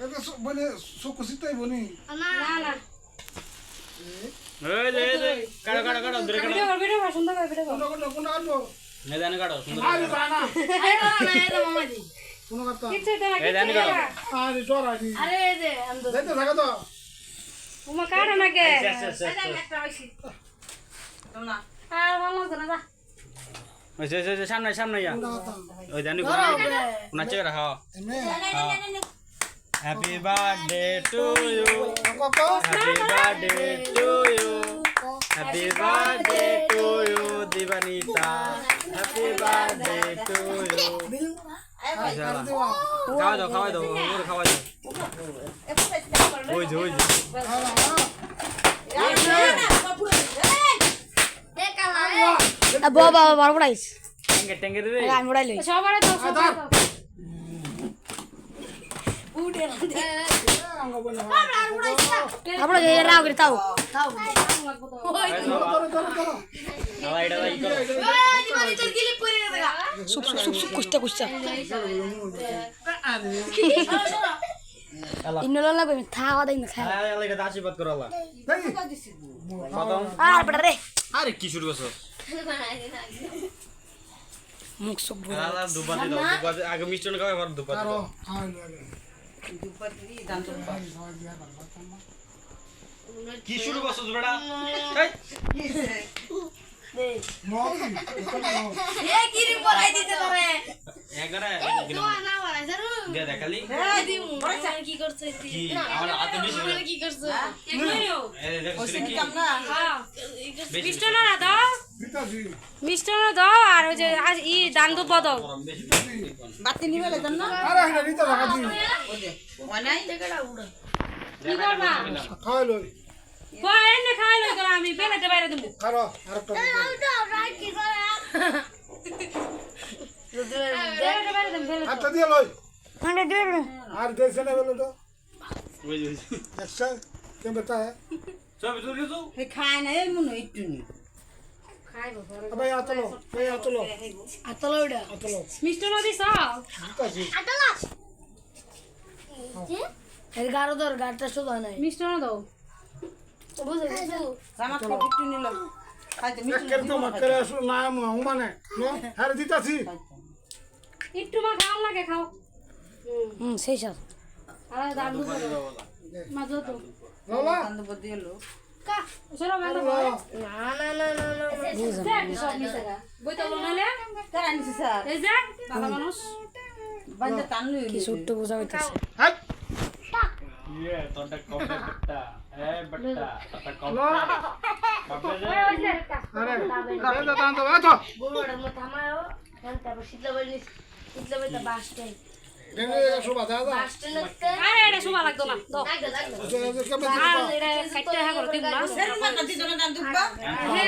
এটা বলে সুকুসিতাই বনি না না এই যে কাটো কাটো কাটো দূরে কাটো ভিডিও পছন্দ করে ভিডিও কোন আনবো এই জানি কাটো সুন্দর আরে জানা এই না এই মামা দি কোন কথা কিছু তো না এই জানি কাটো আরে ডরা দি আরে এই যে আমি তো দেখতে থাকো তো উমা কাটো না কে আচ্ছা তোমরা আর ভালো না যা ওই সামনে সামনে ইয়া ওই জানি নাচে রাখো এনে happy birthday to you Koko happy birthday to you happy birthday to you Dibanita happy birthday to you খাওয়া দাও ওরে খাওয়া দাও ওই যে বাবা বড় বড়াইস টেঙ্গে রে আমি বড়াইলই সবারে দাও সবারে দাও আমরা যে রাও করে তাও এটা ই করো সুপ সুপ সুপ সুপ কুস্তা কুস্তা ইন্নলা লাগবে খাওয়া দেই না খাওয়া আল্লাহ এটা আশীর্বাদ করো আল্লাহ দেখি প্রথম আর বড় রে আরে কি শুরু করছো মুখ সুপ আল্লাহ দুবাতে দাও দুবাতে আগে মিষ্টি খাওয়া এবার দুবাতে আরো দাও কি শুরু করছো বেটা এই মত এ কিরি পড়াই দিতে পারে এগারে তো না বলাই জানো দে দেখালি দি বড় কি করছ কি আমার হাতে বেশি কি করছ এগুলো এই দেখো কি হ্যাঁ মিষ্টান্ন না দাও বিতাজি মিষ্টান্ন দাও আর ওই যে আজ ই দান দুব্বা দাও বেশি বাতি নিবে লেন না আরে এটা নিতে থাকা দি ওনাই কি করবা খাই লই কই এনে খাই লই তো আমি বেলাতে বাইরে দেব খারো আরেকটা বেলাতে বাইরে দেব বেলাতে হাতটা দিয়ে লই ঠান্ডা দিয়ে আর দেশে না বলো তো ওই যে একটা কেন বেটা है সব তুলি তো হে খায় না এই মনে একটু নি খাইবো পরে अबे आतलो আতলড়া आतलो মিষ্টান্ন দিছ বিতাজি এর গারো দর গারটা শুধু নাই মিষ্টান্ন দাও বুঝে গেছো জামাত কো একটু নিল খাইতে মিষ্টি একের তো মকরে আসু না মানে নো হারে দিতাছি একটু মা খাও লাগে খাও সেই সব আর দান দুব্বা দাও মাজো তো লালা কান্দ বদি হলো কা চলো বন্ধ কর না না না না না দেখ সব মিশে গা বইতো নালে কারা নিছে স্যার এই যে ভালো মানুষ বান্দা টান লই কি ছোট্ট বোঝা হইতাছে হাট ये तोटा कपड़ा बेटा ए बेटा तोटा कपड़ा कपड़ा ওই ওই যে আরে এটা দান তো আছো বড়টার মতো আমারও তারপর শীতলা বাড়ি শীতলা বাড়িতে বাস স্ট্যান্ড দেনে এসো বাধা দাও বাস স্ট্যান্ড আরে এটা শোভা লাগতো না দাও কেমন আর এটা কাটতে হা করতে না সেরম না দিদনা দান দুব্বা হে